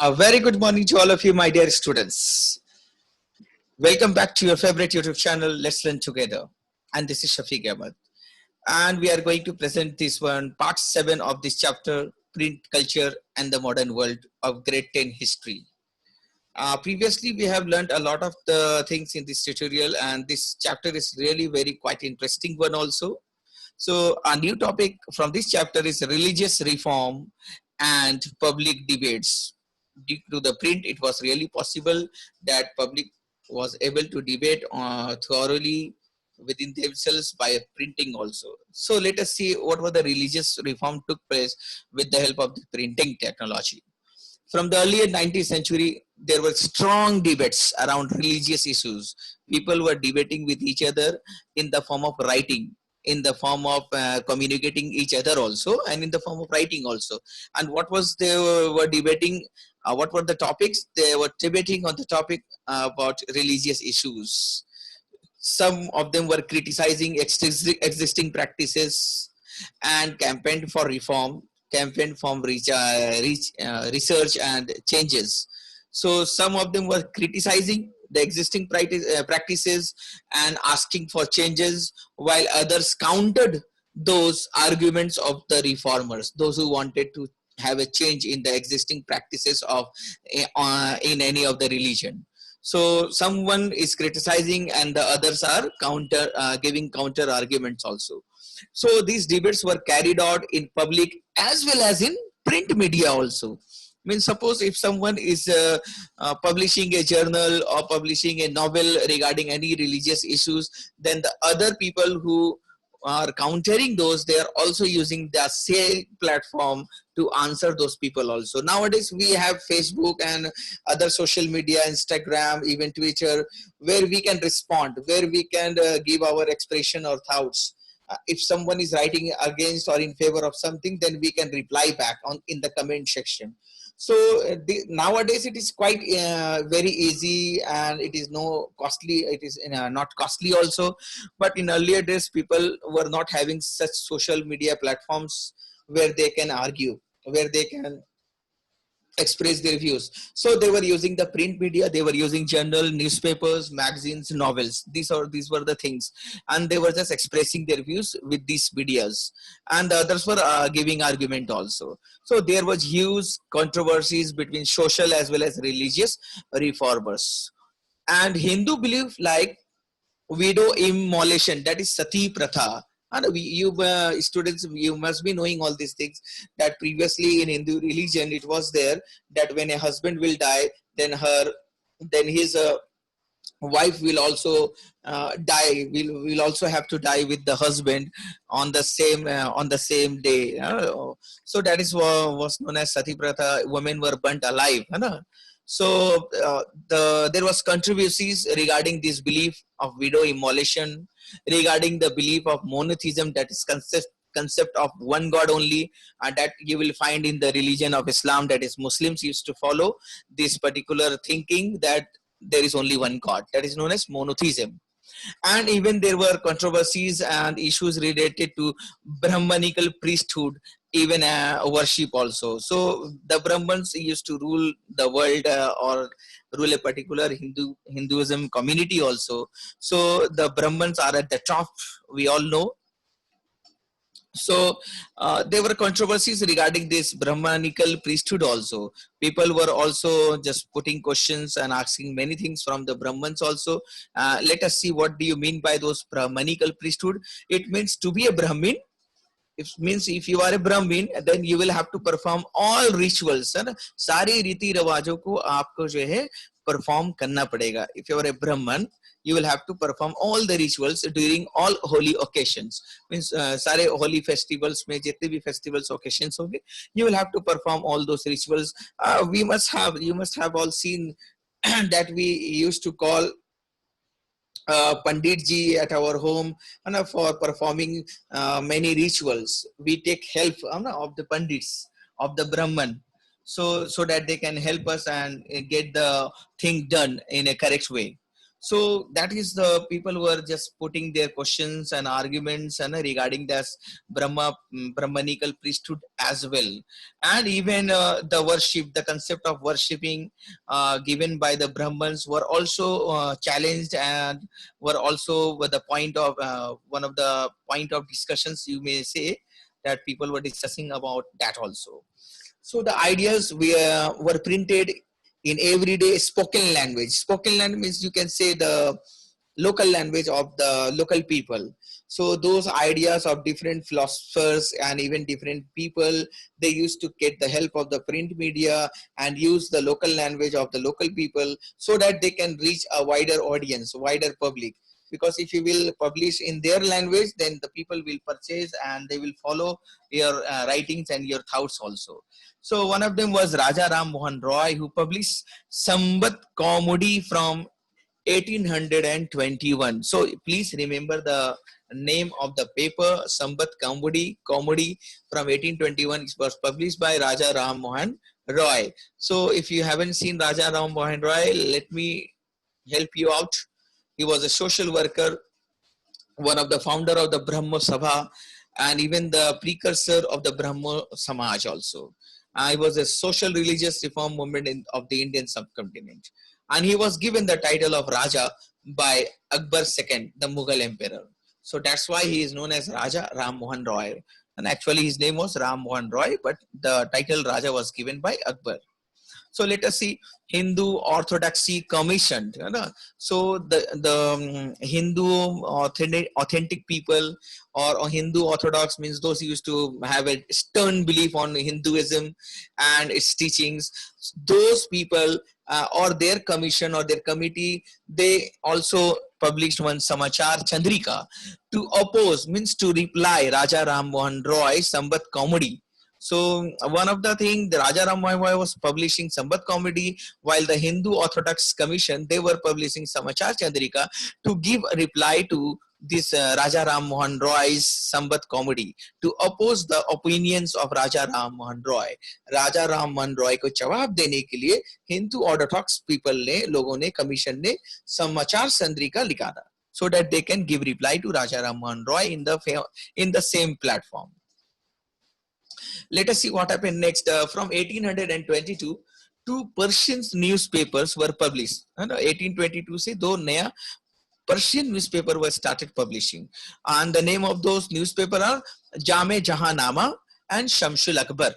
A very good morning to all of you, my dear students. Welcome back to your favorite YouTube channel, Let's Learn Together. And this is Shafiq Ahmed. And we are going to present this one, part 7 of this chapter, Print Culture and the Modern World of Grade 10 History. Previously, we have learned a lot of the things in this tutorial, and this chapter is really very quite interesting one also. So a new topic from this chapter is religious reform and public debates. Due to the print, it was really possible that public was able to debate thoroughly within themselves by printing also. So let us see what were the religious reform took place with the help of the printing technology. From the early 19th century, there were strong debates around religious issues. People were debating with each other in the form of writing, in the form of communicating each other also, and in the form of writing also. And what was they were debating? What were the topics? They were debating on the topic about religious issues. Some of them were criticizing existing practices and campaigned for reform, campaigned for research and changes. So some of them were criticizing the existing practices and asking for changes, while others countered those arguments of the reformers, those who wanted to have a change in the existing practices of in any of the religion. So someone is criticizing and the others are giving counter arguments also. So these debates were carried out in public as well as in print media also. I mean, suppose if someone is publishing a journal or publishing a novel regarding any religious issues, then the other people who are countering those, they are also using the same platform to answer those people also. Nowadays, we have Facebook and other social media, Instagram, even Twitter, where we can respond, where we can give our expression or thoughts. If someone is writing against or in favor of something, then we can reply back on in the comment section. So nowadays it is quite very easy, and it is no costly. It is not costly also. But in earlier days, people were not having such social media platforms where they can argue, where they can express their views. So they were using the print media, they were using journal, newspapers, magazines, novels. These were the things, and they were just expressing their views with these medias, and the others were giving argument also. So there was huge controversies between social as well as religious reformers. And Hindu belief, like widow immolation, that is sati pratha. And you students, you must be knowing all these things, that previously in Hindu religion it was there that when a husband will die, then his wife will also die, will also have to die with the husband on the same day. So that is what was known as sati pratha. Women were burnt alive. So there was controversies regarding this belief of widow immolation, regarding the belief of monotheism, that is concept of one God only, and that you will find in the religion of Islam, that is Muslims used to follow this particular thinking that there is only one God, that is known as monotheism. And even there were controversies and issues related to Brahmanical priesthood, even worship also. So the Brahmans used to rule the world, or rule a particular Hinduism community also. So the Brahmans are at the top, we all know. So there were controversies regarding this Brahmanical priesthood also. People were also just putting questions and asking many things from the Brahmans also. Let us see, what do you mean by those Brahmanical priesthood? It means to be a Brahmin. It means if you are a Brahmin, then you will have to perform all rituals, है ना, सारी रीति रिवाजों को आपको जो है perform करना पड़ेगा. If you are a Brahman, you will have to perform all the rituals during all holy occasions. Means सारे holy festivals में जितने भी festivals occasions होंगे, you will have to perform all those rituals. You must have all seen that we used to call Pandit ji at our home, for performing many rituals. We take help of the Pandits, of the Brahman, so that they can help us and get the thing done in a correct way. So that is the people who are just putting their questions and arguments and regarding this Brahmanical priesthood as well, and even the worship, the concept of worshipping given by the Brahmans were also challenged, and were also the point of one of the point of discussions, you may say, that people were discussing about that also. So the ideas were printed in everyday spoken language. Spoken language means, you can say, the local language of the local people. So those ideas of different philosophers and even different people, they used to get the help of the print media and use the local language of the local people, so that they can reach a wider audience, wider public. Because if you will publish in their language, then the people will purchase and they will follow your writings and your thoughts also. So one of them was Raja Ram Mohan Roy, who published Sambat Kaumudi from 1821. So please remember the name of the paper, Sambat Kaumudi from 1821. It was published by Raja Ram Mohan Roy. So if you haven't seen Raja Ram Mohan Roy, let me help you out. He was a social worker, one of the founder of the Brahmo Sabha, and even the precursor of the Brahmo Samaj also. He was a social religious reform movement of the Indian subcontinent. And he was given the title of Raja by Akbar II, the Mughal emperor. So that's why he is known as Raja Ram Mohan Roy. And actually his name was Ram Mohan Roy, but the title Raja was given by Akbar. So let us see Hindu Orthodoxy Commission. So the Hindu authentic people, or Hindu Orthodox means those who used to have a stern belief on Hinduism and its teachings. Those people or their commission or their committee, they also published one Samachar Chandrika to oppose, means to reply Raja Ram Mohan Roy Sambat Kaumudi. So one of the things, the Raja Ram Mohan Roy was publishing Sambat Kaumudi, while the Hindu Orthodox Commission, they were publishing Samachar Chandrika to give a reply to this Raja Ram Mohan Roy's Sambat Kaumudi, to oppose the opinions of Raja Ram Mohan Roy. Raja Ram Mohan Roy को जवाब देने के लिए Hindu Orthodox people ने, लोगों ने, commission ने Samachar Chandrika लिखा था, so that they can give reply to Raja Ram Mohan Roy in the same platform. Let us see what happened next. From 1822, two Persian newspapers were published. 1822 से दो नया Persian newspaper was started publishing, and the name of those newspaper are Jame Jahanama and Shamsul Akbar.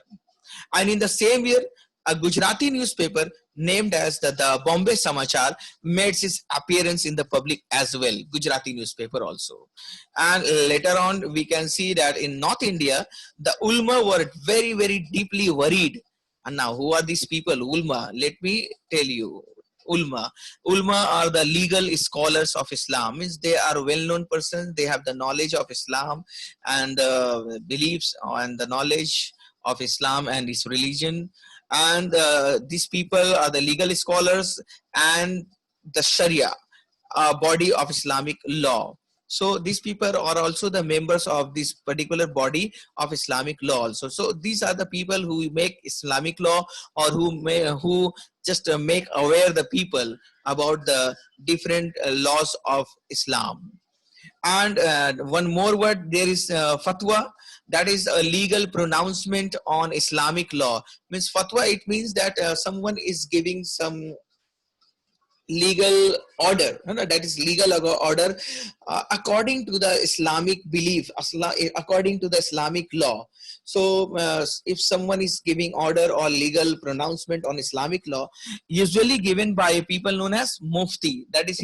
And in the same year, a Gujarati newspaper named as the Bombay Samachar made its appearance in the public as well, Gujarati newspaper also. And later on, we can see that in North India, the Ulma were very, very deeply worried. And now, who are these people, Ulma? Let me tell you. Ulma are the legal scholars of Islam, means they are well-known persons, they have the knowledge of Islam and beliefs and the knowledge of Islam and its religion. And these people are the legal scholars and the Sharia, body of Islamic law. So these people are also the members of this particular body of Islamic law also. So these are the people who make Islamic law, or who just make aware the people about the different laws of Islam. And one more word, there is fatwa, that is a legal pronouncement on Islamic law. Means fatwa, it means that someone is giving some legal order, that is legal order according to the Islamic belief, according to the Islamic law. So if someone is giving order or legal pronouncement on Islamic law, usually given by people known as Mufti, that is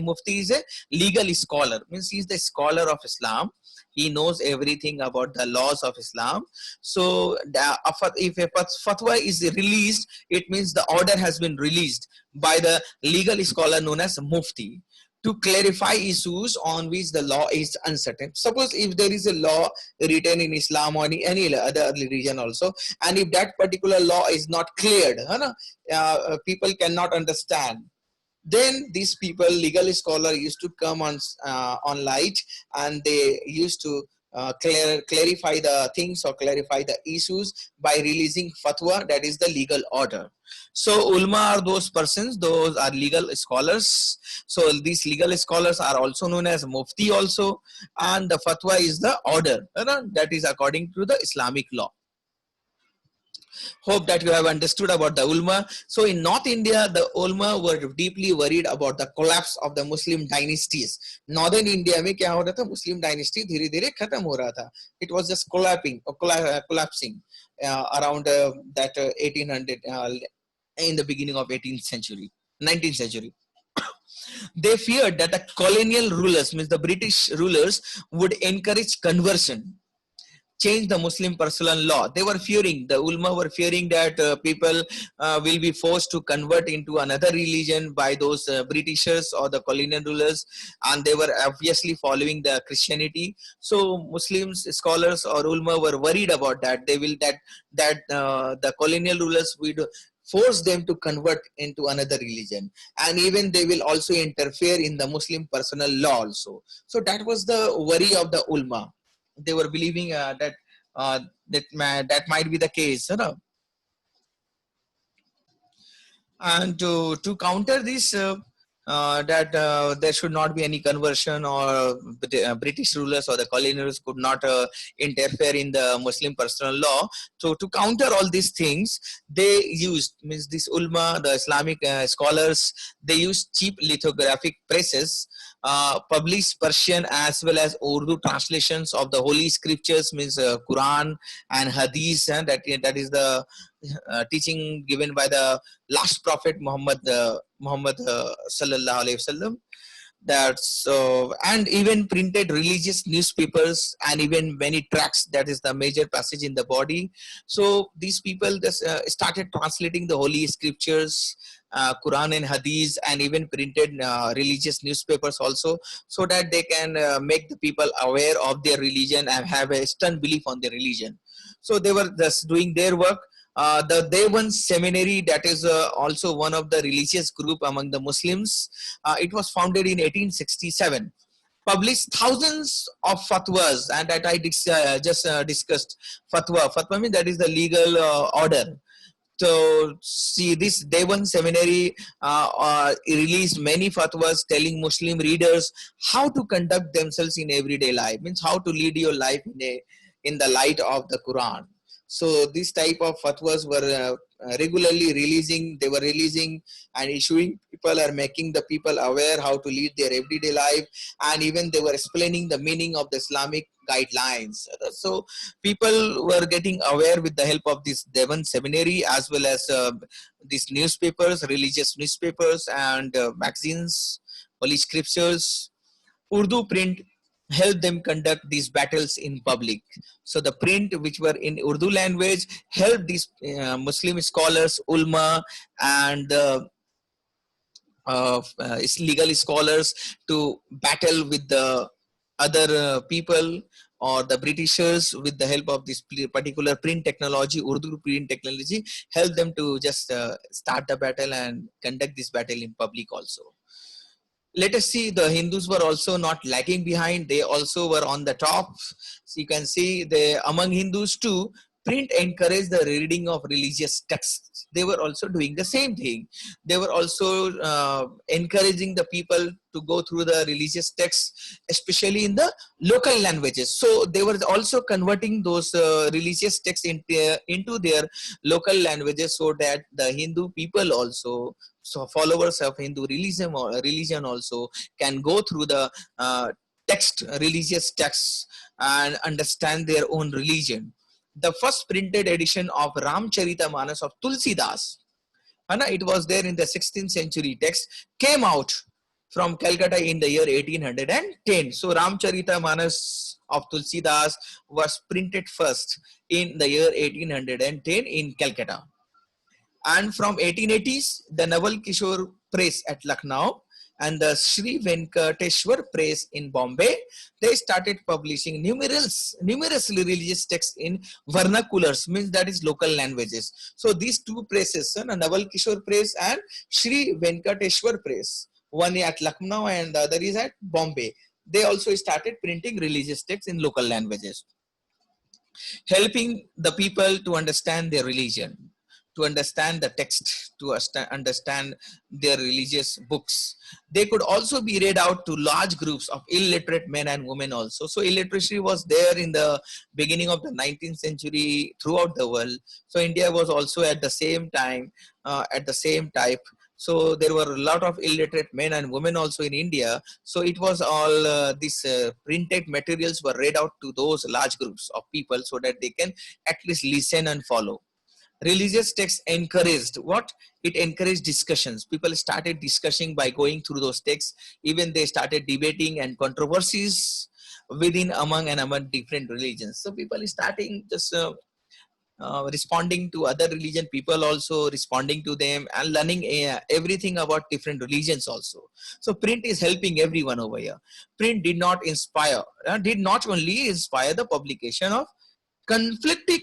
Mufti is a legal scholar, means he is the scholar of Islam. He knows everything about the laws of Islam. So if a fatwa is released, it means the order has been released by the legal scholar known as Mufti to clarify issues on which the law is uncertain. Suppose if there is a law written in Islam or any other religion also, and if that particular law is not cleared, people cannot understand, then these people, legal scholar, used to come on light, and they used to clarify the things or clarify the issues by releasing fatwa, that is the legal order. So ulama are those persons, those are legal scholars. So these legal scholars are also known as mufti also, and the fatwa is the order, that is according to the Islamic law. Hope that you have understood about the ulama. So in North India, the ulama were deeply worried about the collapse of the Muslim dynasties. Northern India में क्या हो रहा था, Muslim dynasty धीरे धीरे खत्म हो रहा था. It was just collapsing around that 1800 in the beginning of 18th century, 19th century. They feared that the colonial rulers, means the British rulers, would encourage conversion, change the Muslim personal law. They were fearing, the ulama were fearing that people will be forced to convert into another religion by those Britishers or the colonial rulers, and they were obviously following the Christianity. So Muslims, scholars or ulama were worried about that. They will that the colonial rulers would force them to convert into another religion, and even they will also interfere in the Muslim personal law also. So that was the worry of the ulama. They were believing uh, that might be the case, you know. And to counter this, that there should not be any conversion, or the British rulers or the colonials could not interfere in the Muslim personal law. So to counter all these things, they used, means this ulama, the Islamic scholars, they used cheap lithographic presses, published Persian as well as Urdu translations of the holy scriptures, means Quran and Hadith, and that is the teaching given by the last prophet Muhammad sallallahu alaihi wasallam. That's and even printed religious newspapers, and even many tracts, that is the major passage in the body. So these people just started translating the holy scriptures, Quran and Hadith, and even printed religious newspapers also, so that they can make the people aware of their religion and have a stern belief on their religion. So they were just doing their work. The Dewan Seminary, that is also one of the religious group among the Muslims. It was founded in 1867. Published thousands of fatwas, and that I just discussed. Fatwa means that is the legal order. So see, this Dewan Seminary released many fatwas telling Muslim readers how to conduct themselves in everyday life, means how to lead your life in the light of the Quran. So this type of fatwas were regularly releasing. They were releasing and issuing. People are making the people aware how to lead their everyday life, and even they were explaining the meaning of the Islamic guidelines. So people were getting aware with the help of this Dewan Seminary, as well as these newspapers, religious newspapers, and magazines, holy scriptures. Urdu print helped them conduct these battles in public. So the print which were in Urdu language helped these Muslim scholars, ulma, and legal scholars to battle with the other people or the Britishers with the help of this particular print technology, Urdu print technology, help them to just start the battle and conduct this battle in public also. Let us see, the Hindus were also not lagging behind. They also were on the top. So you can see among Hindus too, print encouraged the reading of religious texts. They were also doing the same thing. They were also encouraging the people to go through the religious texts, especially in the local languages. So they were also converting those religious texts into their local languages, so that the Hindu people also, so followers of Hindu religion also, can go through the religious texts, and understand their own religion. The first printed edition of Ramcharitamanas of Tulsidas, it was there in the 16th century text, came out from Calcutta in the year 1810. So Ramcharitamanas of Tulsidas was printed first in the year 1810 in Calcutta. And from 1880s, the Naval Kishore Press at Lucknow and the Sri Venkateshwar Press in Bombay, they started publishing numerous religious texts in vernaculars, means that is local languages. So these two presses, Naval Kishore Press and Sri Venkateshwar Press, one at Lucknow and the other is at Bombay. they also started printing religious texts in local languages, helping the people to understand their religion, to understand the text, to understand their religious books. They could also be read out to large groups of illiterate men and women also. So illiteracy was there in the beginning of the 19th century throughout the world. So India was also at the same time, at the same type. So there were a lot of illiterate men and women also in India. So it was all these printed materials were read out to those large groups of people so that they can at least listen and follow. Religious texts encouraged what? It encouraged discussions. People started discussing by going through those texts. Even they started debating and controversies within, among, and among different religions. So people starting just responding to other religion, people also responding to them and learning everything about different religions also. So print is helping everyone over here. Print did not inspire, did not only inspire the publication of conflicting,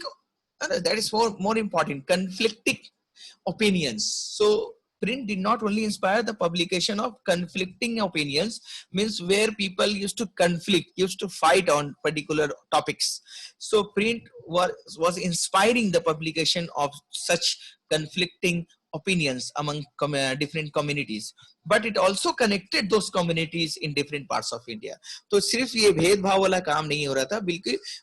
that is more important, conflicting opinions. So print did not only inspire the publication of conflicting opinions, means where people used to conflict, used to fight on particular topics. So print was inspiring the publication of such conflicting opinions among different communities, but it also connected those communities in different parts of India. तो सिर्फ ये भेदभाव वाला काम नहीं हो रहा था,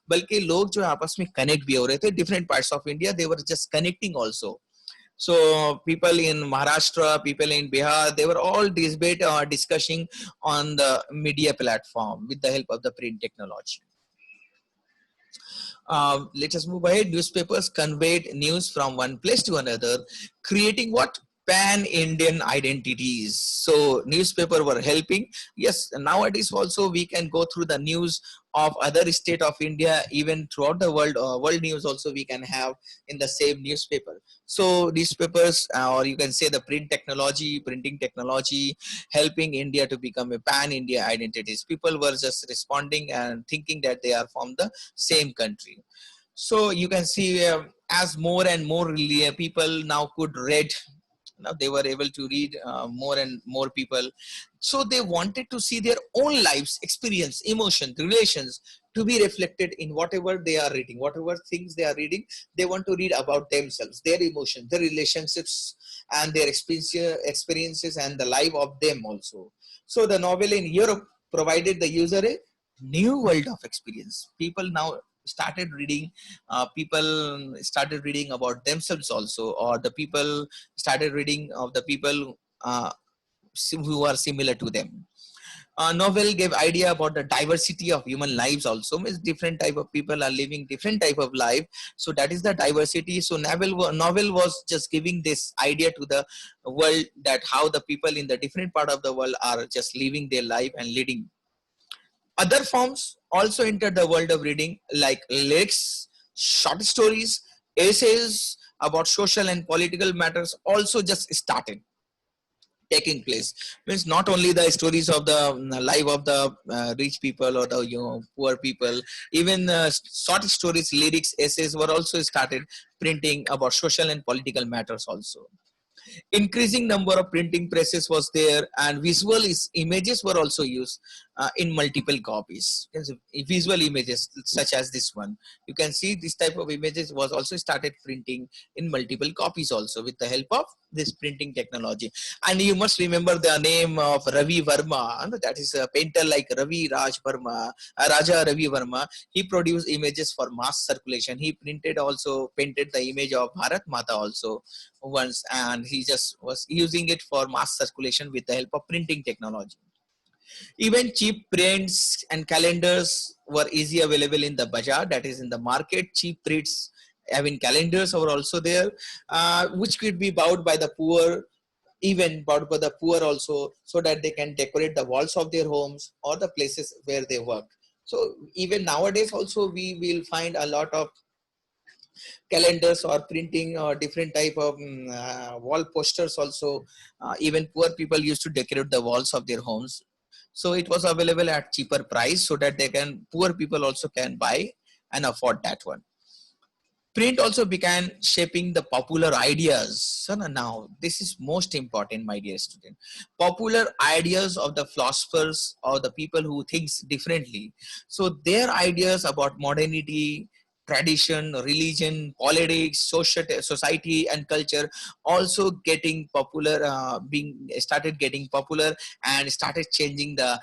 बल्कि लोग जो आपस में कनेक्ट भी हो रहे थे, different parts of India, they were just connecting also. So people in Maharashtra, people in Bihar, they were all discussing on the media platform with the help of the print technology. Let us move ahead. Newspapers conveyed news from one place to another, creating what? Pan-Indian identities. So newspaper were helping. Yes, nowadays also we can go through the news of other state of India, even throughout the world. World news also we can have in the same newspaper. So newspapers, or you can say the printing technology, helping India to become a pan-India identities. People were just responding and thinking that they are from the same country. So you can see as more and more people now could read. Now they were able to read, more and more people. So they wanted to see their own lives, experience, emotion, relations to be reflected in whatever they are reading, whatever things they are reading. They want to read about themselves, their emotions, their relationships, and their experiences and the life of them also. So the novel in Europe provided the user a new world of experience. People now started reading, people started reading about themselves also, or the people started reading of the people who are similar to them. Novel gave idea about the diversity of human lives also, means different type of people are living different type of life. So that is the diversity. So novel was just giving this idea to the world that how the people in the different part of the world are just living their life and leading. Other forms also entered the world of reading, like lyrics, short stories, essays about social and political matters also just started taking place. Means not only the stories of the life of the rich people or the poor people, even short stories, lyrics, essays were also started printing about social and political matters also. Increasing number of printing presses was there, and images were also used in multiple copies. Visual images such as this one, you can see this type of images was also started printing in multiple copies also with the help of this printing technology. And you must remember the name of Ravi Verma, and that is a painter like Raja Ravi Verma. He produced images for mass circulation. He painted the image of Bharat Mata also once, and he just was using it for mass circulation with the help of printing technology. Even cheap prints and calendars were easily available in the bazaar, that is in the market. Cheap prints, having calendars were also there, which could be bought by the poor, even bought by the poor also, so that they can decorate the walls of their homes or the places where they work. So even nowadays also we will find a lot of calendars or printing or different type of wall posters also. Even poor people used to decorate the walls of their homes. So it was available at cheaper price so that poor people also can buy and afford that one. Print also began shaping the popular ideas. So now, this is most important, my dear student. Popular ideas of the philosophers or the people who thinks differently. So their ideas about modernity, tradition, religion, politics, society, and culture also getting popular, being started getting popular and started changing the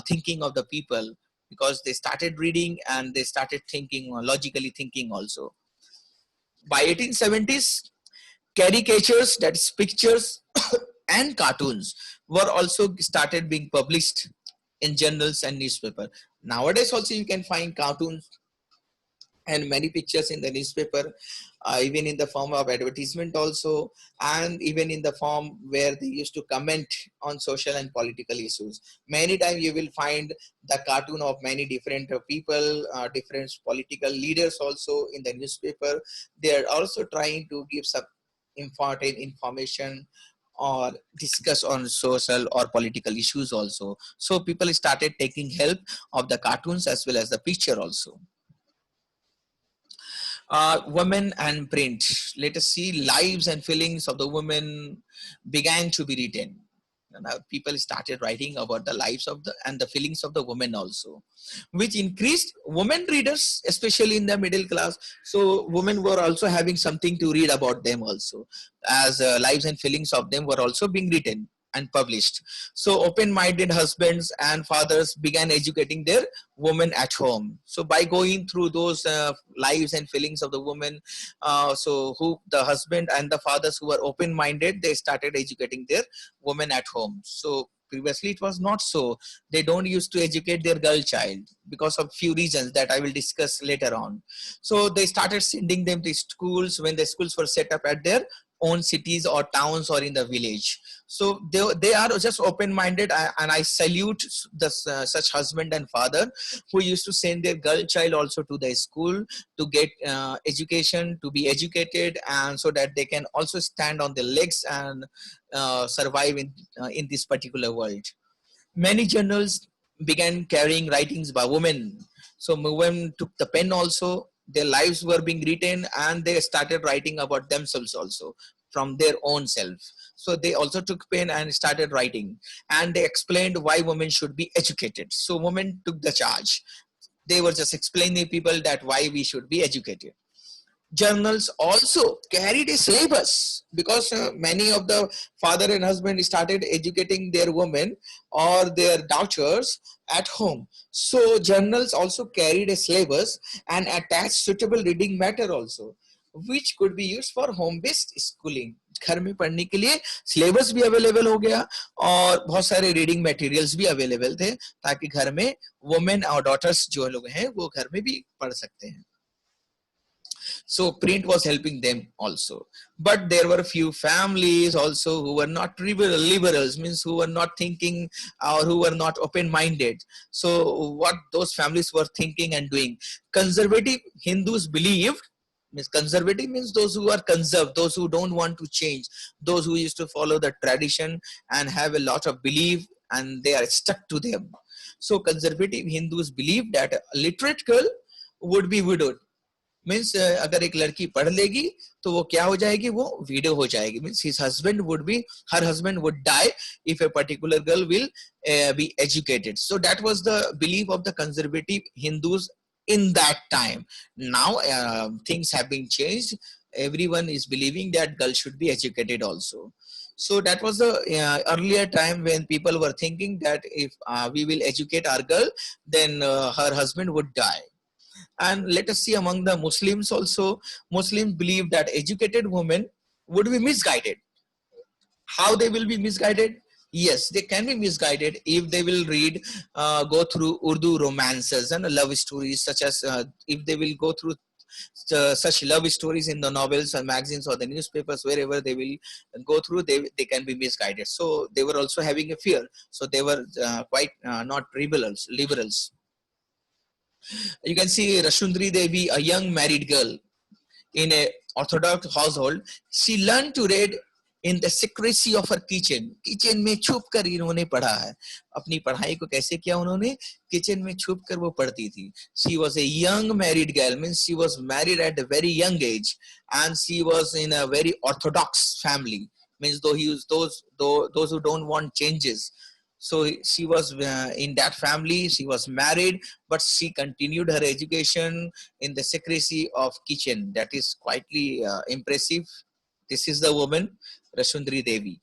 thinking of the people, because they started reading and they started thinking, logically thinking also. By 1870s, caricatures, that is pictures and cartoons, were also started being published in journals and newspaper. Nowadays also you can find cartoons and many pictures in the newspaper, even in the form of advertisement also, and even in the form where they used to comment on social and political issues. Many times you will find the cartoon of many different people, different political leaders also in the newspaper. They are also trying to give some important information or discuss on social or political issues also. So people started taking help of the cartoons as well as the picture also. Women and print. Let us see, lives and feelings of the women began to be written. Now people started writing about the lives of the and the feelings of the women also, which increased women readers, especially in the middle class. So women were also having something to read about them also, as lives and feelings of them were also being written and published. So open-minded husbands and fathers began educating their women at home. So by going through those lives and feelings of the women, so who the husband and the fathers who were open-minded, they started educating their women at home. So previously it was not so. They don't used to educate their girl child because of few reasons that I will discuss later on. So they started sending them to schools when the schools were set up at their own cities or towns or in the village. So they are just open-minded, and I salute the such husband and father who used to send their girl child also to the school to get education, to be educated, and so that they can also stand on their legs and survive in this particular world. Many journals began carrying writings by women. So women took the pen also. Their lives were being written and they started writing about themselves also from their own self. So they also took pen and started writing, and they explained why women should be educated. So women took the charge. They were just explaining people that why we should be educated. Journals also carried a syllabus, because many of the father and husband started educating their women or their daughters at home. So journals also carried a syllabus and attached suitable reading matter also, which could be used for home based schooling. घर में पढ़ने के लिए syllabus भी available हो गया और बहुत सारे रीडिंग मटेरियल्स भी अवेलेबल थे, ताकि घर में वुमेन और डॉटर्स जो लोग हैं वो घर में भी पढ़ सकते हैं. So print was helping them also. But there were few families also who were not liberals, means who were not thinking or who were not open-minded. So what those families were thinking and doing, conservative Hindus believed, means conservative means those who are conserved, those who don't want to change, those who used to follow the tradition and have a lot of belief and they are stuck to them. So conservative Hindus believed that a literate girl would be widowed. Means अगर एक लड़की पढ़ लेगी तो वो क्या हो जाएगी, वो विडो हो जाएगी. Means his husband would be, her husband would die if a particular girl will be educated. So that was the belief of the conservative Hindus in that time. Now things have been changed. Everyone is believing that girls should be educated also. So that was the earlier time when people were thinking that if we will educate our girl, then her husband would die. And let us see, among the Muslims also, Muslims believe that educated women would be misguided. How they will be misguided? Yes, they can be misguided if they will read, go through Urdu romances and love stories, such as if they will go through such love stories in the novels or magazines or the newspapers, wherever they will go through, they can be misguided. So they were also having a fear. So they were quite not liberals. You can see Rashundri Devi, a young married girl in a orthodox household. She learned to read in the secrecy of her kitchen में छुप कर इन्होंने पढ़ा है. अपनी पढ़ाई को कैसे किया उन्होंने? किचन में छुप कर वो पढ़ती थी. She was a young married girl, means she was married at a very young age, and she was in a very orthodox family, means those who don't want changes. So she was in that family, she was married, but she continued her education in the secrecy of kitchen. That is quietly impressive. This is the woman, Rashundri Devi.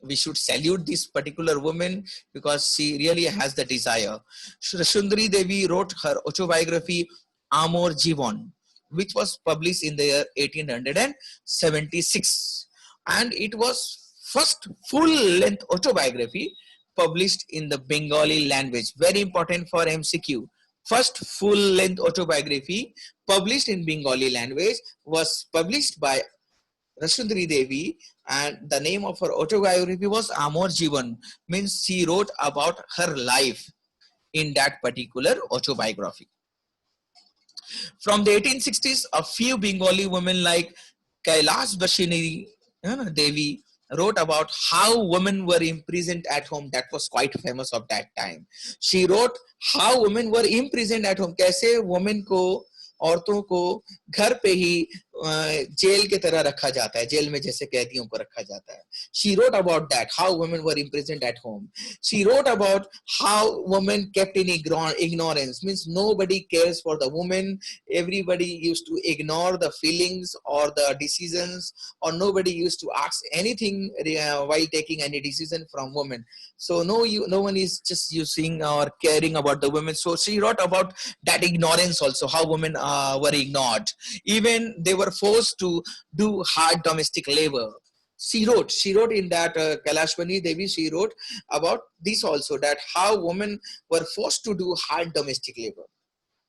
We should salute this particular woman because she really has the desire. Rashundri Devi wrote her autobiography, Amor Jivan, which was published in the year 1876. And it was first full-length autobiography published in the Bengali language. Very important for MCQ. First full-length autobiography published in Bengali language was published by Rashundri Devi, and the name of her autobiography was Amor Jivan, means she wrote about her life in that particular autobiography. From the 1860s, a few Bengali women like Kailash Bashini Devi wrote about how women were imprisoned at home. That was quite famous of that time. She wrote how women were imprisoned at home. कैसे women को, औरतों को घर पे ही jail के तरह रखा जाता है, जेल में जैसे कैदियों को रखा जाता है. She wrote about that, how women were imprisoned at home. She wrote about how women kept in ignorance, means nobody cares for the woman. Everybody used to ignore the feelings or the decisions, or nobody used to ask anything while taking any decision from women. So no one is just using or caring about the women. So she wrote about that ignorance also, how women were ignored. Even they were forced to do hard domestic labor. She wrote in that Kailashwani Devi, she wrote about this also, that how women were forced to do hard domestic labor.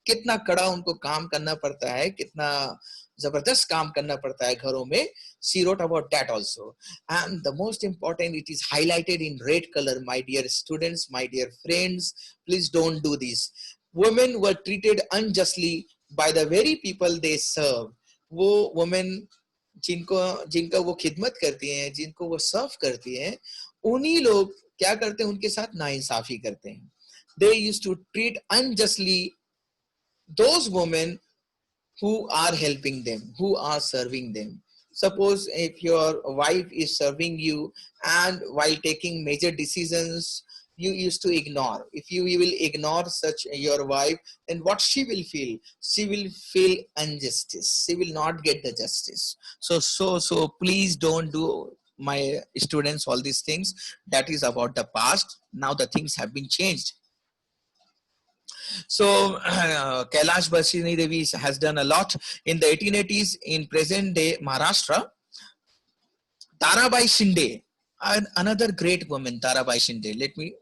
कितना कड़ा उनको काम करना पड़ता है, कितना जबरदस्त काम करना पड़ता है घरों में. She wrote about that also. And the most important, it is highlighted in red color. My dear students, my dear friends, please don't do this. Women were treated unjustly by the very people they serve. वो women जिनका वो खिदमत करती हैं, जिनको वो सर्व करती हैं, उन्हीं लोग क्या करते हैं, उनके साथ नाइंसाफी करते हैं. They used to treat unjustly those women who are helping them, who are serving them. Suppose if your wife is serving you and while taking major decisions, you used to ignore. If you will ignore such your wife, then what she will feel? She will feel injustice. She will not get the justice. So please don't do, my students, all these things. That is about the past. Now the things have been changed. So Kailash Bashini Devi has done a lot in the 1880s. In present day Maharashtra, Tarabai Shinde, another great woman, Tarabai Shinde. Let me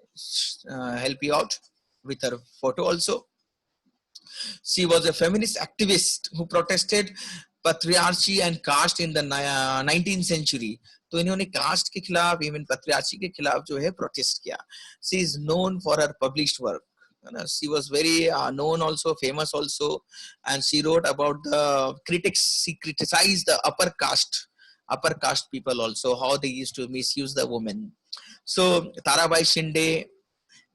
help you out with her photo also. She was a feminist activist who protested patriarchy and caste in the 19th century. तो इन्होंने cast के खिलाफ, even पैट्रियार्ची के खिलाफ जो है protest किया. She is known for her published work. She was very known also, famous also, and she wrote about the critics. She criticized the upper caste people also, how they used to misuse the women. So Tarabai Shinde,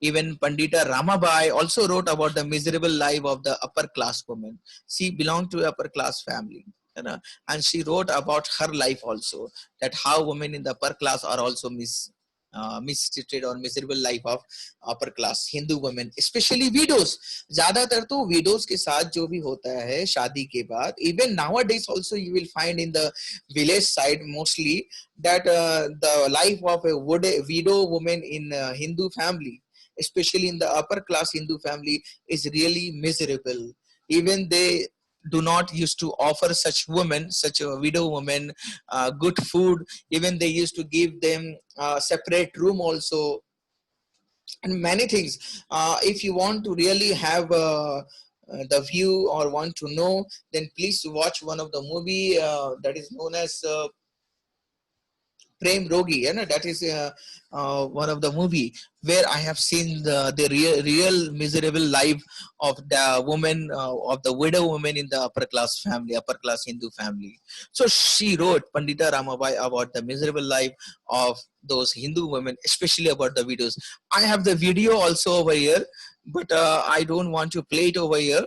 even Pandita Ramabai also wrote about the miserable life of the upper class woman. She belonged to upper class family. And she wrote about her life also, that how women in the upper class are also mistreated or miserable life of upper class Hindu women, especially widows. ज्यादातर तो widows के साथ जो भी होता है शादी के बाद, even nowadays also you will find in the village side mostly that the life of a widow woman in a Hindu family, especially in the upper class Hindu family, is really miserable. Even they do not used to offer such women, such a widow woman, good food. Even they used to give them a separate room also, and many things. If you want to really have the view or want to know, then please watch one of the movie that is known as Prem Rogi, that is one of the movie where I have seen the real miserable life of the woman, of the widow woman in the upper class family, upper class Hindu family. So she wrote, Pandita Ramabai, about the miserable life of those Hindu women, especially about the widows. I have the video also over here, but I don't want to play it over here.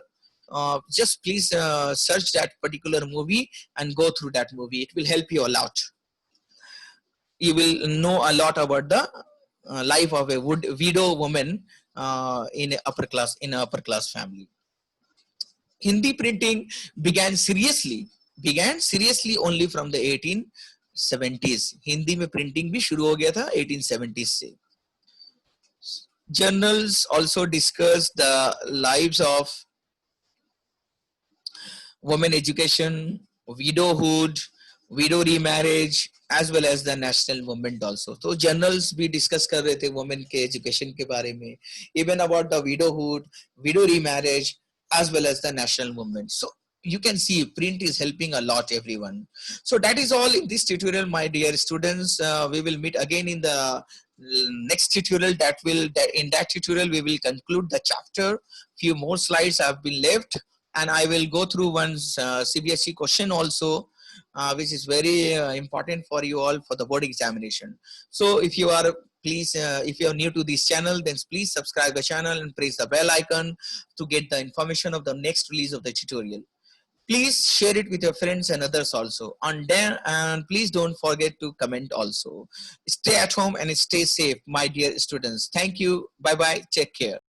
Just please search that particular movie and go through that movie. It will help you a lot. You will know a lot about the life of a widow woman in a upper class family. Hindi printing began seriously only from the 1870s. Hindi में printing भी शुरू हो गया था 1870s से. Journals also discuss the lives of women education, widowhood, widow remarriage, as well as the national movement also. So journals भी discuss कर रहे थे women के education के बारे में, even about the widowhood, widow remarriage, as well as the national movement. So you can see print is helping a lot everyone. So that is all in this tutorial, my dear students. We will meet again in the next tutorial. In that tutorial we will conclude the chapter. Few more slides have been left, and I will go through one CBSE question also, which is very important for you all for the board examination. So if you are if you are new to this channel, then please subscribe the channel and press the bell icon to get the information of the next release of the tutorial. Please share it with your friends and others also. And please don't forget to comment also. Stay at home and stay safe, my dear students. Thank you. Bye bye. Take care.